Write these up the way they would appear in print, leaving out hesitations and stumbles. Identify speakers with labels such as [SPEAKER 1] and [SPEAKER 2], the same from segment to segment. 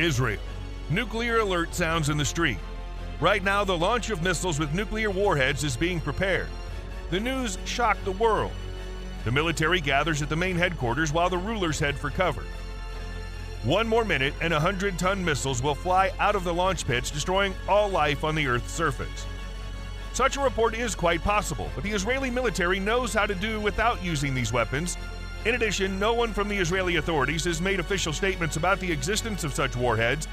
[SPEAKER 1] Israel. Nuclear alert sounds in the street. Right now, the launch of missiles with nuclear warheads is being prepared. The news shocked the world. The military gathers at the main headquarters while the rulers head for cover. One more minute and 100-ton missiles will fly out of the launch pits, destroying all life on the Earth's surface. Such a report is quite possible, but the Israeli military knows how to do without using these weapons. In addition, no one from the Israeli authorities has made official statements about the existence of such warheads,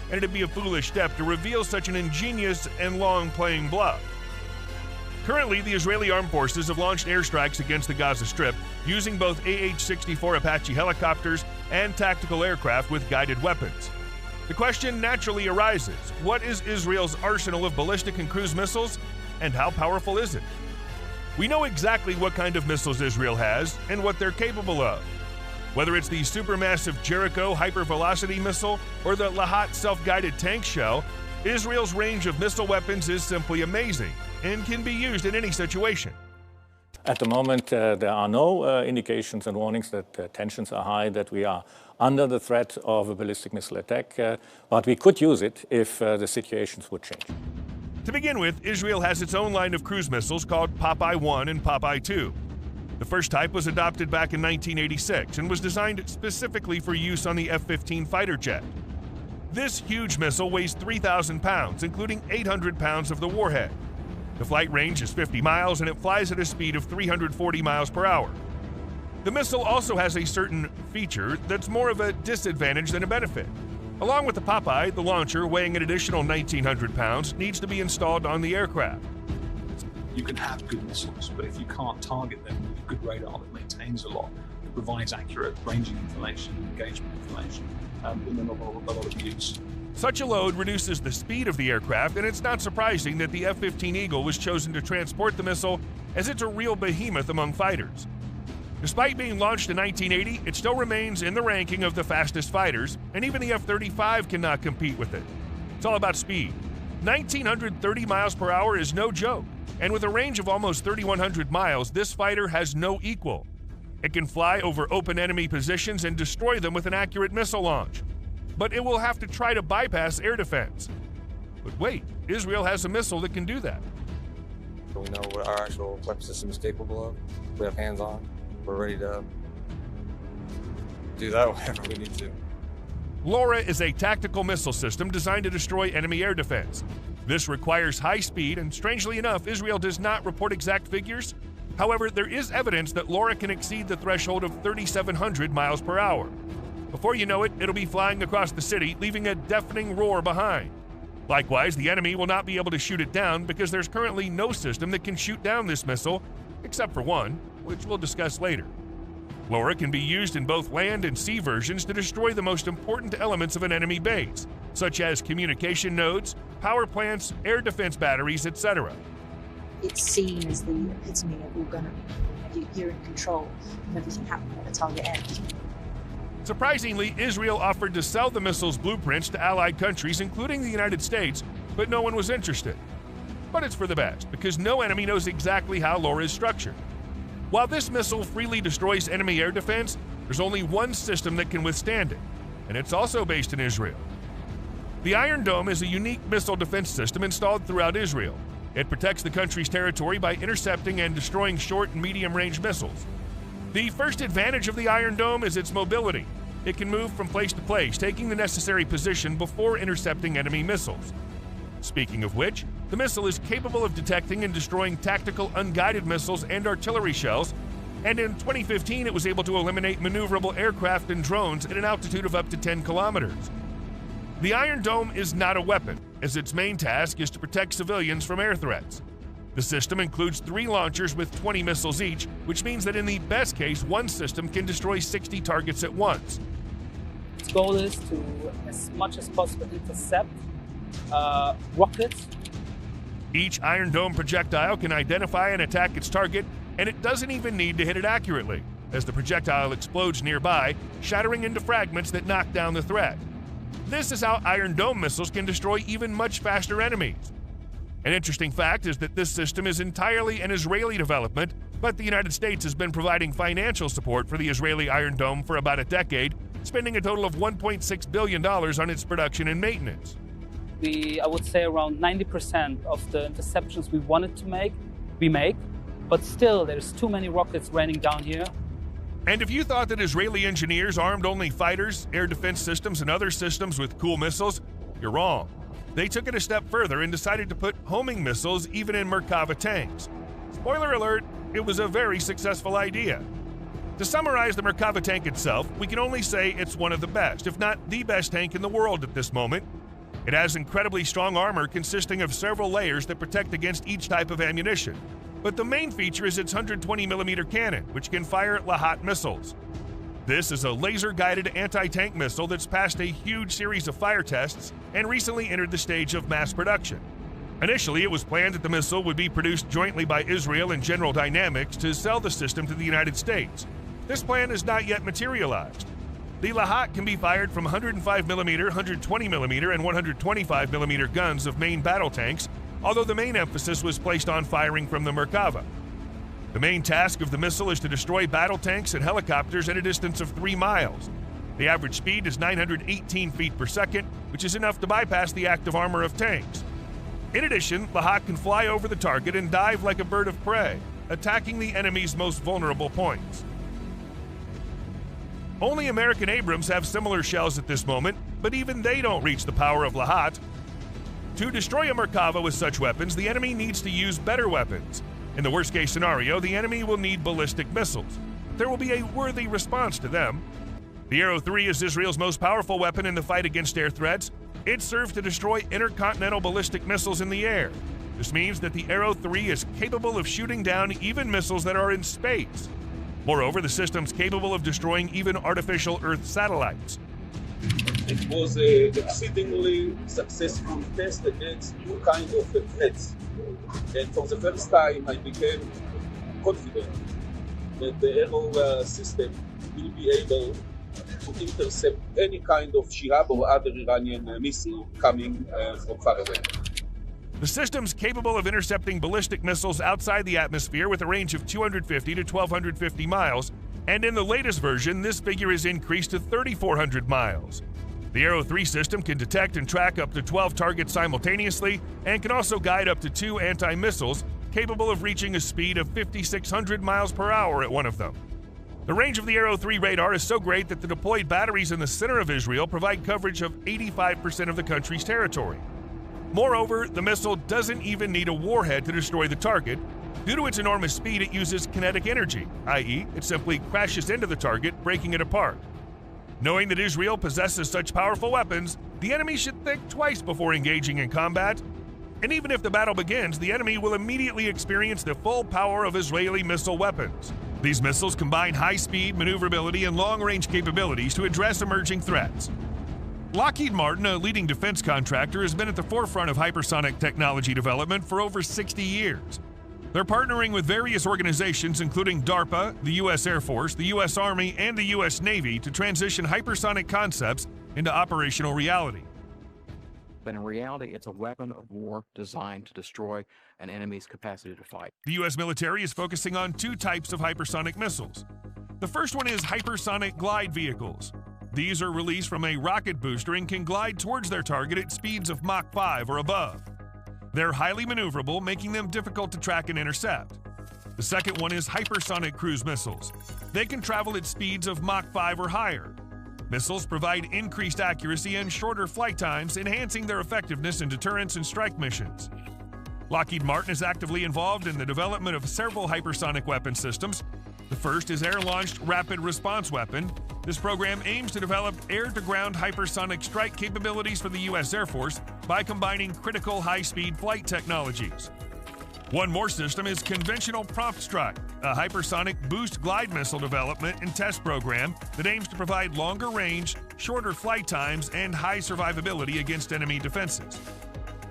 [SPEAKER 1] and it'd be a foolish step to reveal such an ingenious and long-playing bluff. Currently, the Israeli armed forces have launched airstrikes against the Gaza Strip using both AH-64 Apache helicopters and tactical aircraft with guided weapons. The question naturally arises, what is Israel's arsenal of ballistic and cruise missiles, and how powerful is it? We know exactly what kind of missiles Israel has and what they're capable of. Whether it's the supermassive Jericho hypervelocity missile or the Lahat self-guided tank shell, Israel's range of missile weapons is simply amazing and can be used in any situation.
[SPEAKER 2] At the moment, there are no indications and warnings that tensions are high, that we are under the threat of a ballistic missile attack, but we could use it if the situations would change.
[SPEAKER 1] To begin with, Israel has its own line of cruise missiles called Popeye 1 and Popeye 2. The first type was adopted back in 1986 and was designed specifically for use on the F-15 fighter jet. This huge missile weighs 3,000 pounds, including 800 pounds of the warhead. The flight range is 50 miles and it flies at a speed of 340 miles per hour. The missile also has a certain feature that's more of a disadvantage than a benefit. Along with the Popeye, the launcher, weighing an additional 1,900 pounds, needs to be installed on the aircraft.
[SPEAKER 3] You can have good missiles, but if you can't target them with good radar that maintains a lot, that provides accurate ranging information, engagement information, then they're not a lot of use.
[SPEAKER 1] Such a load reduces the speed of the aircraft, and it's not surprising that the F-15 Eagle was chosen to transport the missile, as it's a real behemoth among fighters. Despite being launched in 1980, it still remains in the ranking of the fastest fighters, and even the F-35 cannot compete with it. It's all about speed. 1,930 miles per hour is no joke, and with a range of almost 3,100 miles, this fighter has no equal. It can fly over open enemy positions and destroy them with an accurate missile launch. But it will have to try to bypass air defense. But wait, Israel has a missile that can do that.
[SPEAKER 4] We know what our actual weapon system is capable of. We have hands on. We're ready to do that whenever we need to.
[SPEAKER 1] LoRa is a tactical missile system designed to destroy enemy air defense. This requires high speed, and strangely enough, Israel does not report exact figures. However, there is evidence that LoRa can exceed the threshold of 3,700 miles per hour. Before you know it, it'll be flying across the city, leaving a deafening roar behind. Likewise, the enemy will not be able to shoot it down because there's currently no system that can shoot down this missile, except for one, which we'll discuss later. LoRa can be used in both land and sea versions to destroy the most important elements of an enemy base, such as communication nodes, power plants, air defense batteries, etc.
[SPEAKER 5] It's seen as the epitome of autonomy. You're in control of everything happening at the target end.
[SPEAKER 1] Surprisingly, Israel offered to sell the missile's blueprints to allied countries, including the United States, but no one was interested. But it's for the best, because no enemy knows exactly how LoRa is structured. While this missile freely destroys enemy air defense, there's only one system that can withstand it, and it's also based in Israel. The Iron Dome is a unique missile defense system installed throughout Israel. It protects the country's territory by intercepting and destroying short and medium-range missiles. The first advantage of the Iron Dome is its mobility. It can move from place to place, taking the necessary position before intercepting enemy missiles. Speaking of which, the missile is capable of detecting and destroying tactical unguided missiles and artillery shells, and in 2015 it was able to eliminate maneuverable aircraft and drones at an altitude of up to 10 kilometers. The Iron Dome is not a weapon, as its main task is to protect civilians from air threats. The system includes 3 launchers with 20 missiles each, which means that in the best case, one system can destroy 60 targets at once.
[SPEAKER 6] Its goal is to, as much as possible, intercept rockets.
[SPEAKER 1] Each Iron Dome projectile can identify and attack its target, and it doesn't even need to hit it accurately, as the projectile explodes nearby, shattering into fragments that knock down the threat. This is how Iron Dome missiles can destroy even much faster enemies. An interesting fact is that this system is entirely an Israeli development, but the United States has been providing financial support for the Israeli Iron Dome for about a decade, spending a total of $1.6 billion on its production and maintenance.
[SPEAKER 6] I would say around 90% of the interceptions we wanted to make, we make, but still there's too many rockets raining down here.
[SPEAKER 1] And if you thought that Israeli engineers armed only fighters, air defense systems, and other systems with cool missiles, you're wrong. They took it a step further and decided to put homing missiles even in Merkava tanks. Spoiler alert, it was a very successful idea. To summarize the Merkava tank itself, we can only say it's one of the best, if not the best tank in the world at this moment. It has incredibly strong armor consisting of several layers that protect against each type of ammunition. But the main feature is its 120mm cannon, which can fire Lahat missiles. This is a laser-guided anti-tank missile that's passed a huge series of fire tests and recently entered the stage of mass production. Initially, it was planned that the missile would be produced jointly by Israel and General Dynamics to sell the system to the United States. This plan has not yet materialized. The Lahat can be fired from 105mm, 120mm, and 125mm guns of main battle tanks, although the main emphasis was placed on firing from the Merkava. The main task of the missile is to destroy battle tanks and helicopters at a distance of 3 miles. The average speed is 918 feet per second, which is enough to bypass the active armor of tanks. In addition, Lahat can fly over the target and dive like a bird of prey, attacking the enemy's most vulnerable points. Only American Abrams have similar shells at this moment, but even they don't reach the power of Lahat. To destroy a Merkava with such weapons, the enemy needs to use better weapons. In the worst-case scenario, the enemy will need ballistic missiles. There will be a worthy response to them. The Arrow 3 is Israel's most powerful weapon in the fight against air threats. It serves to destroy intercontinental ballistic missiles in the air. This means that the Arrow 3 is capable of shooting down even missiles that are in space. Moreover, the system's capable of destroying even artificial Earth satellites.
[SPEAKER 7] It was an exceedingly successful test against new kind of threats. And for the first time, I became confident that the Arrow system will be able to intercept any kind of Shihab or other Iranian missile coming from far away.
[SPEAKER 1] The system's capable of intercepting ballistic missiles outside the atmosphere with a range of 250 to 1,250 miles, and in the latest version, this figure is increased to 3,400 miles. The Arrow 3 system can detect and track up to 12 targets simultaneously and can also guide up to 2 anti-missiles, capable of reaching a speed of 5,600 miles per hour at one of them. The range of the Arrow 3 radar is so great that the deployed batteries in the center of Israel provide coverage of 85% of the country's territory. Moreover, the missile doesn't even need a warhead to destroy the target. Due to its enormous speed, it uses kinetic energy, i.e., it simply crashes into the target, breaking it apart. Knowing that Israel possesses such powerful weapons, the enemy should think twice before engaging in combat. And even if the battle begins, the enemy will immediately experience the full power of Israeli missile weapons. These missiles combine high-speed, maneuverability, and long-range capabilities to address emerging threats. Lockheed Martin, a leading defense contractor, has been at the forefront of hypersonic technology development for over 60 years. They're partnering with various organizations including DARPA, the U.S. Air Force, the U.S. Army, and the U.S. Navy to transition hypersonic concepts into operational reality.
[SPEAKER 8] But in reality, it's a weapon of war designed to destroy an enemy's capacity to fight.
[SPEAKER 1] The U.S. military is focusing on 2 types of hypersonic missiles. The first one is hypersonic glide vehicles. These are released from a rocket booster and can glide towards their target at speeds of Mach 5 or above. They're highly maneuverable, making them difficult to track and intercept. The second one is hypersonic cruise missiles. They can travel at speeds of Mach 5 or higher. Missiles provide increased accuracy and shorter flight times, enhancing their effectiveness in deterrence and strike missions. Lockheed Martin is actively involved in the development of several hypersonic weapon systems. The first is Air-Launched Rapid Response Weapon. This program aims to develop air-to-ground hypersonic strike capabilities for the U.S. Air Force by combining critical high-speed flight technologies. One more system is Conventional Prompt Strike, a hypersonic boost glide missile development and test program that aims to provide longer range, shorter flight times, and high survivability against enemy defenses.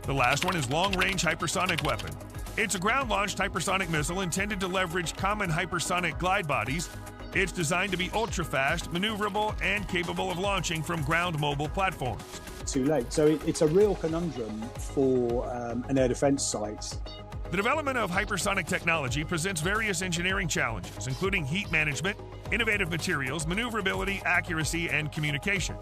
[SPEAKER 1] The last one is Long-Range Hypersonic Weapon. It's a ground-launched hypersonic missile intended to leverage common hypersonic glide bodies. It's designed to be ultra-fast, maneuverable, and capable of launching from ground-mobile platforms.
[SPEAKER 9] Too late. So it's a real conundrum for an air defense site.
[SPEAKER 1] The development of hypersonic technology presents various engineering challenges, including heat management, innovative materials, maneuverability, accuracy, and communication.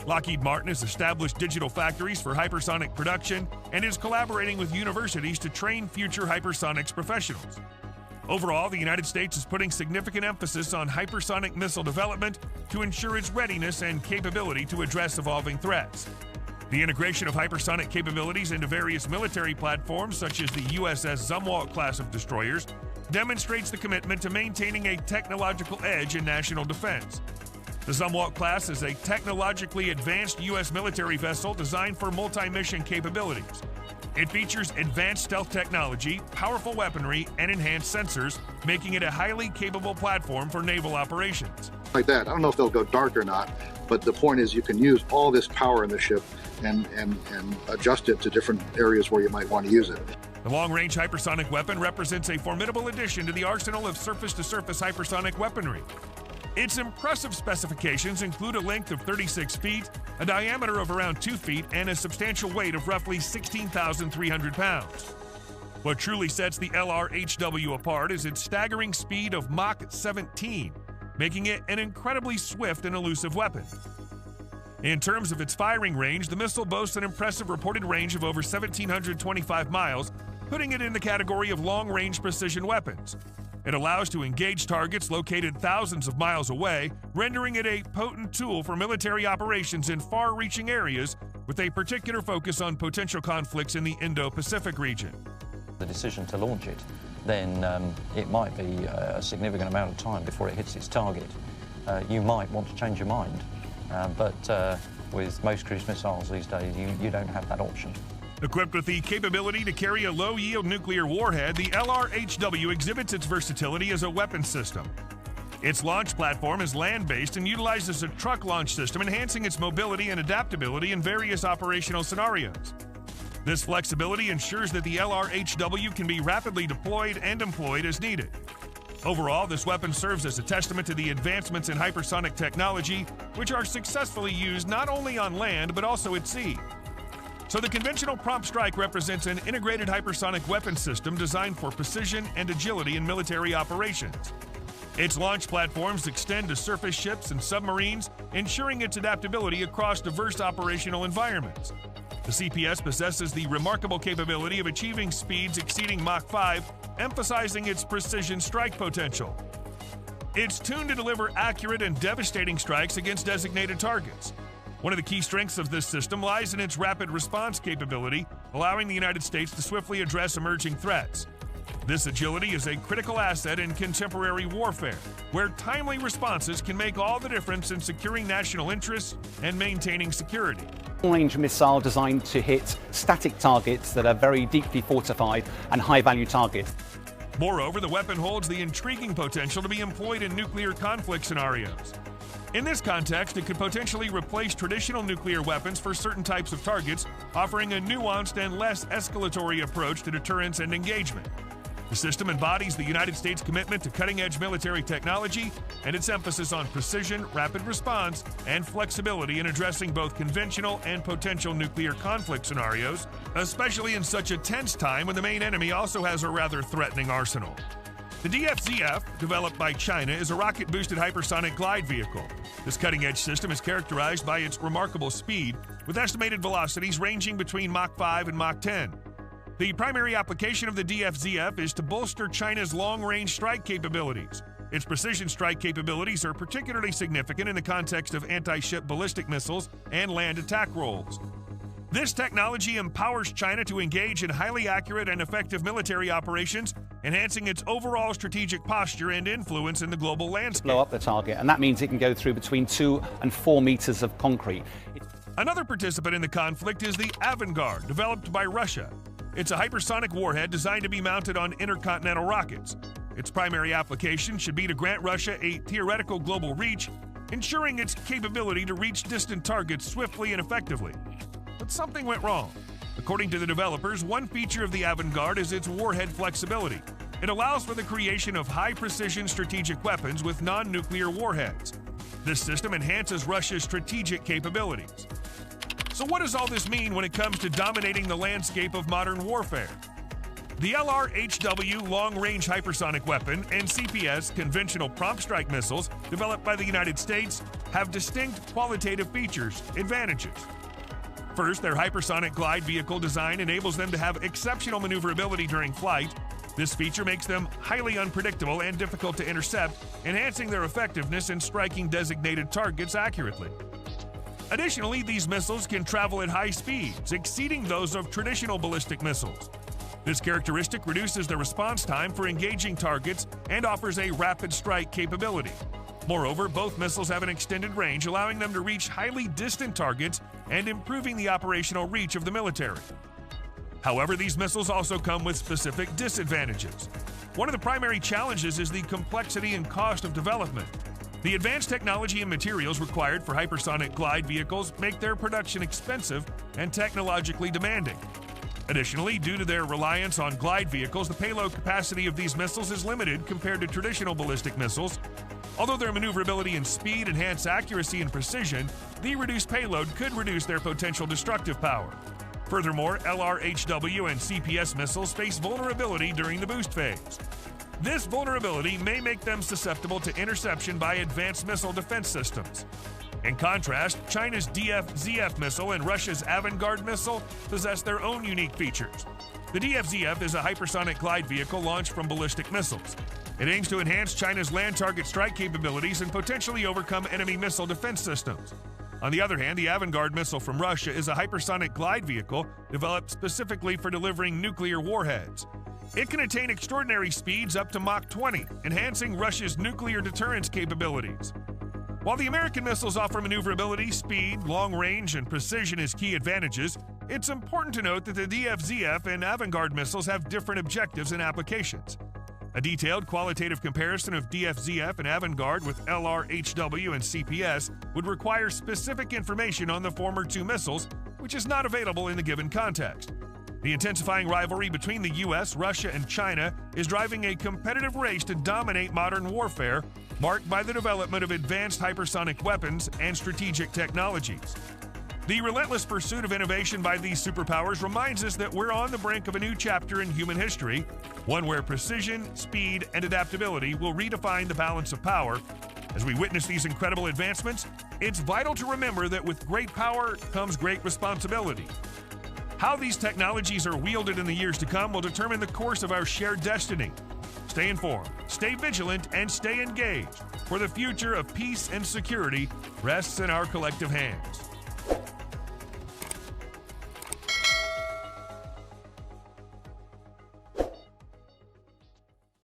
[SPEAKER 1] Lockheed Martin has established digital factories for hypersonic production and is collaborating with universities to train future hypersonics professionals. Overall, the United States is putting significant emphasis on hypersonic missile development to ensure its readiness and capability to address evolving threats. The integration of hypersonic capabilities into various military platforms, such as the USS Zumwalt class of destroyers, demonstrates the commitment to maintaining a technological edge in national defense. The Zumwalt class is a technologically advanced U.S. military vessel designed for multi-mission capabilities. It features advanced stealth technology, powerful weaponry, and enhanced sensors, making it a highly capable platform for naval operations.
[SPEAKER 10] Like that, I don't know if they'll go dark or not, but the point is you can use all this power in the ship and adjust it to different areas where you might want to use it.
[SPEAKER 1] The long-range hypersonic weapon represents a formidable addition to the arsenal of surface-to-surface hypersonic weaponry. Its impressive specifications include a length of 36 feet, a diameter of around 2 feet, and a substantial weight of roughly 16,300 pounds. What truly sets the LRHW apart is its staggering speed of Mach 17, making it an incredibly swift and elusive weapon. In terms of its firing range, the missile boasts an impressive reported range of over 1,725 miles, putting it in the category of long-range precision weapons. It allows to engage targets located thousands of miles away, rendering it a potent tool for military operations in far-reaching areas, with a particular focus on potential conflicts in the Indo-Pacific region.
[SPEAKER 11] The decision to launch it, then it might be a significant amount of time before it hits its target. You might want to change your mind, but with most cruise missiles these days, you don't have that option.
[SPEAKER 1] Equipped with the capability to carry a low-yield nuclear warhead, the LRHW exhibits its versatility as a weapons system. Its launch platform is land-based and utilizes a truck launch system, enhancing its mobility and adaptability in various operational scenarios. This flexibility ensures that the LRHW can be rapidly deployed and employed as needed. Overall, this weapon serves as a testament to the advancements in hypersonic technology, which are successfully used not only on land but also at sea. So the conventional prompt strike represents an integrated hypersonic weapon system designed for precision and agility in military operations. Its launch platforms extend to surface ships and submarines, ensuring its adaptability across diverse operational environments. The CPS possesses the remarkable capability of achieving speeds exceeding Mach 5, emphasizing its precision strike potential. It's tuned to deliver accurate and devastating strikes against designated targets. One of the key strengths of this system lies in its rapid response capability, allowing the United States to swiftly address emerging threats. This agility is a critical asset in contemporary warfare, where timely responses can make all the difference in securing national interests and maintaining security.
[SPEAKER 12] Long-range missile designed to hit static targets that are very deeply fortified and high-value targets.
[SPEAKER 1] Moreover, the weapon holds the intriguing potential to be employed in nuclear conflict scenarios. In this context, it could potentially replace traditional nuclear weapons for certain types of targets, offering a nuanced and less escalatory approach to deterrence and engagement. The system embodies the United States' commitment to cutting-edge military technology and its emphasis on precision, rapid response, and flexibility in addressing both conventional and potential nuclear conflict scenarios, especially in such a tense time when the main enemy also has a rather threatening arsenal. The DFZF, developed by China, is a rocket-boosted hypersonic glide vehicle. This cutting-edge system is characterized by its remarkable speed, with estimated velocities ranging between Mach 5 and Mach 10. The primary application of the DFZF is to bolster China's long-range strike capabilities. Its precision strike capabilities are particularly significant in the context of anti-ship ballistic missiles and land attack roles. This technology empowers China to engage in highly accurate and effective military operations, enhancing its overall strategic posture and influence in the global landscape.
[SPEAKER 12] Blow up the target, and that means it can go through between 2 and 4 meters of concrete.
[SPEAKER 1] Another participant in the conflict is the Avangard, developed by Russia. It's a hypersonic warhead designed to be mounted on intercontinental rockets. Its primary application should be to grant Russia a theoretical global reach, ensuring its capability to reach distant targets swiftly and effectively. But something went wrong. According to the developers, one feature of the Avangard is its warhead flexibility. It allows for the creation of high-precision strategic weapons with non-nuclear warheads. This system enhances Russia's strategic capabilities. So what does all this mean when it comes to dominating the landscape of modern warfare? The LRHW long-range hypersonic weapon and CPS conventional prompt strike missiles developed by the United States have distinct qualitative features, advantages. First, their hypersonic glide vehicle design enables them to have exceptional maneuverability during flight. This feature makes them highly unpredictable and difficult to intercept, enhancing their effectiveness in striking designated targets accurately. Additionally, these missiles can travel at high speeds, exceeding those of traditional ballistic missiles. This characteristic reduces the response time for engaging targets and offers a rapid strike capability. Moreover, both missiles have an extended range, allowing them to reach highly distant targets and improving the operational reach of the military. However, these missiles also come with specific disadvantages. One of the primary challenges is the complexity and cost of development. The advanced technology and materials required for hypersonic glide vehicles make their production expensive and technologically demanding. Additionally, due to their reliance on glide vehicles, the payload capacity of these missiles is limited compared to traditional ballistic missiles. Although their maneuverability and speed enhance accuracy and precision, the reduced payload could reduce their potential destructive power. Furthermore, LRHW and CPS missiles face vulnerability during the boost phase. This vulnerability may make them susceptible to interception by advanced missile defense systems. In contrast, China's DF-ZF missile and Russia's Avangard missile possess their own unique features. The DF-ZF is a hypersonic glide vehicle launched from ballistic missiles. It aims to enhance China's land target strike capabilities and potentially overcome enemy missile defense systems. On the other hand, the Avangard missile from Russia is a hypersonic glide vehicle developed specifically for delivering nuclear warheads. It can attain extraordinary speeds up to Mach 20, enhancing Russia's nuclear deterrence capabilities. While the American missiles offer maneuverability, speed, long range, and precision as key advantages, it's important to note that the DF-ZF and Avangard missiles have different objectives and applications. A detailed qualitative comparison of DF-ZF and Avangard with LRHW and CPS would require specific information on the former two missiles, which is not available in the given context. The intensifying rivalry between the US, Russia, and China is driving a competitive race to dominate modern warfare, marked by the development of advanced hypersonic weapons and strategic technologies. The relentless pursuit of innovation by these superpowers reminds us that we're on the brink of a new chapter in human history, one where precision, speed, and adaptability will redefine the balance of power. As we witness these incredible advancements, it's vital to remember that with great power comes great responsibility. How these technologies are wielded in the years to come will determine the course of our shared destiny. Stay informed, stay vigilant, and stay engaged, for the future of peace and security rests in our collective hands.